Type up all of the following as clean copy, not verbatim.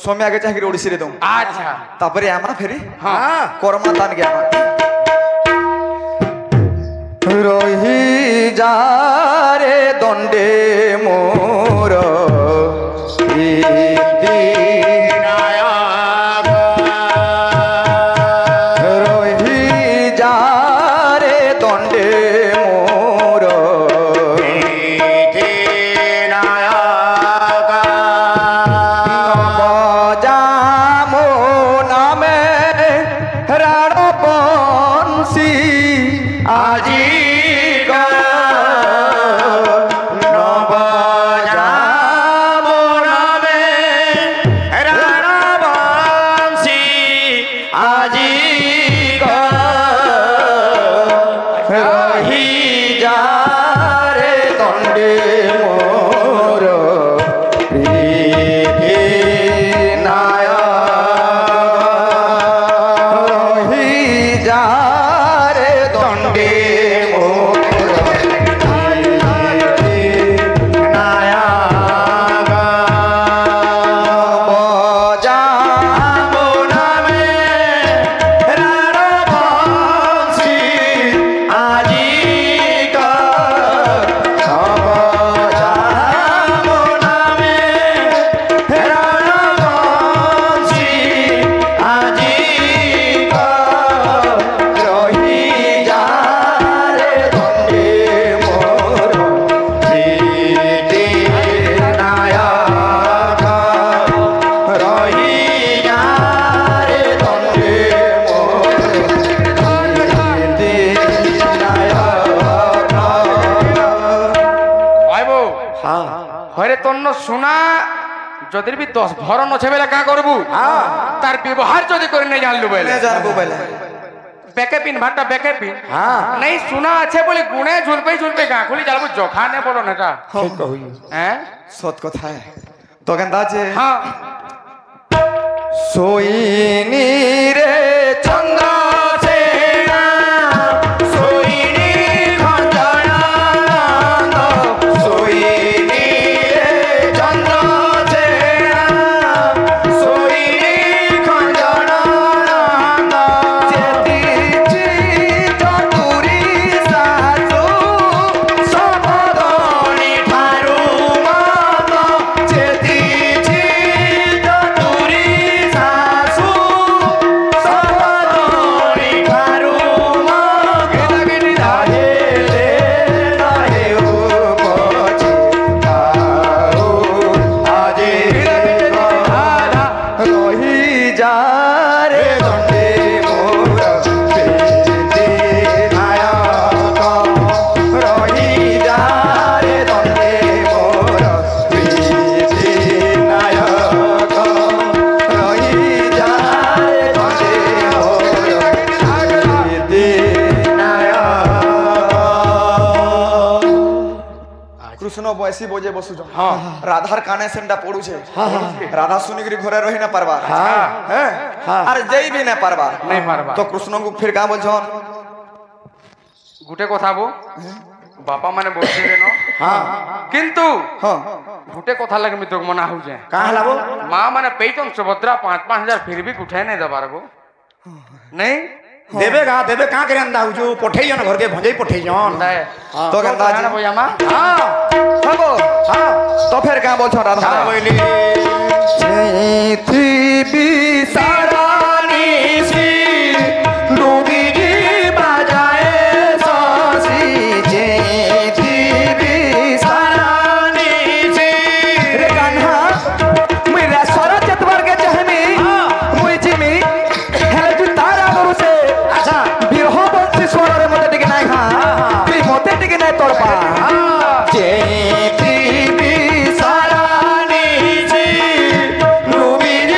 स्वामी आगे चाहे ओडिसी रे दो अच्छा तापरे आमा फेरी हाँ कर्मा दान के आमा रही जा रे दंडे मोर रही जा रे दंडे मोर बजामो नामे राण बंसी आजी सुना जदि भी 10 भर नछे बेले का करबू तार व्यवहार जदि करे नहीं जानलु बेले नहीं जानबू बेले बेके पिन भाटा बेके पिन नहीं सुना अच्छे बोले गुणे झुलपे का खुली जालबू जोखा ने बोलो नेटा ठीक कहू हैं सत कथा है तो गंदा जे हां सोईनी रे चंद्र बयसी बोजे बसु जो राधार काने सेंडा पड़ू छे राधा सुनिकरी घरे रही ना पारबा हैं अरे जई भी ना पारबा नहीं पारबा तो कृष्ण को फिर का बोल छन गुटे कथा बो बापा माने बोलते रे न हां किंतु हां गुटे कथा लगे मित्र मना हो जाए का हलाबो मां माने पेटम सुभद्रा 5-5000 फिर भी उठे नहीं दबार गो नहीं देवे का करे अंदा हो जो पठे जन घर के भंजई पठे जन तो गंदा जी भैया मां हां हबो हां तो फिर का बोल छ राधा बोली थी भी सारानी सी डूबी जी बजाए सासी जे थी भी सारानी सी रे कान्हा मेरा सारा चतवर के जहनी मुई जिमी हेले तू तारा गुरु से अच्छा बिरहो बंसी स्वर रे मते टिके नाही हां ती मते टिके नाही तोड़ पा जे थी भी सारानी सी डूबी जी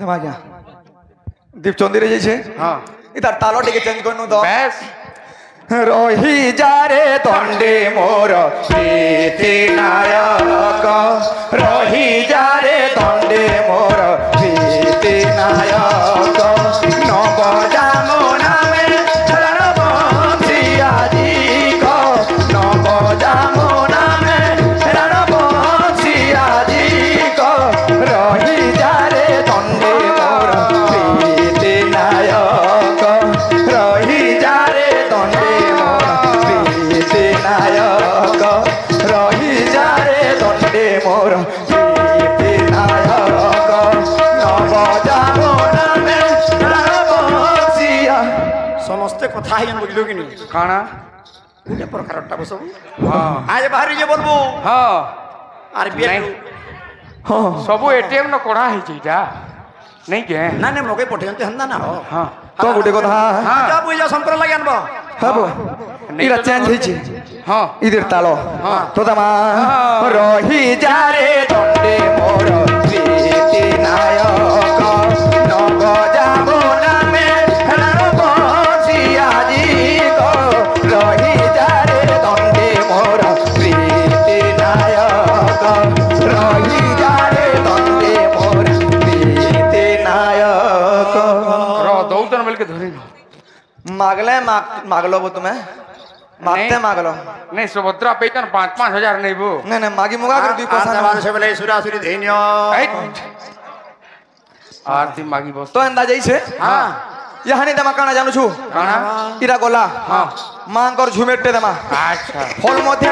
দেমা গিয়া দীপচন্দি রে যাইছে হ্যাঁ ইতার তালো টিকে চেঞ্জ করনু তো বেশ রহি যারে দণ্ডে মোর প্রীতি নায়ক রহি যারে দণ্ডে মোর প্রীতি নায়ক নব জামুনামে রণবংশিয়াজি গো নব জামুনামে রণবংশিয়াজি গো রহি যারে দণ্ডে মোর প্রীতি নায়ক রহি যারে দণ্ডে নায়ক রহি যারে দণ্ডে মোর প্রীতি নায়ক নব জামুনামে রণবংশিয়া সমস্তে কথা হেন বুঝলু কি নি কাଣା কোনে প্রকারটা বসবু হ্যাঁ আজ বাহারি যে বলবো হ্যাঁ আর বিয়ে নাই। ସବୁ ଏଟିଏମ୍ ନ କଢ଼ା ହେଇଛି ଏଇଟା ନାଇଁ କେ না না মকে পঠাইতে হন্দা না ହଁ তো গোটে কথা হ্যাঁ যা বুঝা শঙ্কর লাগি আনব হব নেই ইরা তো চেঞ্জ হইছে ହଁ ইদের তালো হ্যাঁ। তো তামা রহি যারে দণ্ডে মোর প্রীতি নায়ক নব জামুনামে রণবংশিয়াজি গো রহি যারে দণ্ডে মোর প্রীতি নায়ক রহি যারে দণ্ডে মোর প্রীতি নায়ক ର ଦଉତନ ବୋଲିକେ ଧରିନ मागले मागलो वो तुम्हें मागते मागलो ନାଇଁ ସୁଭଦ୍ରା ପେଇଛନ୍ 5,000 ନେଇବୁ नहीं नहीं मागी मुगा कर दी पैसा ସେ ବେଲେ ସୁରାସୁରି ଧୈନ୍ୟ ଆରତି ମାଗି ବସ तो अंदाज से ହଁ यहाँ नहीं दमा काना जानू छु କାଣା इरा गोला ହଁ मांग कर झुमेटे दमा ଆଚ୍ଛା फल मध्य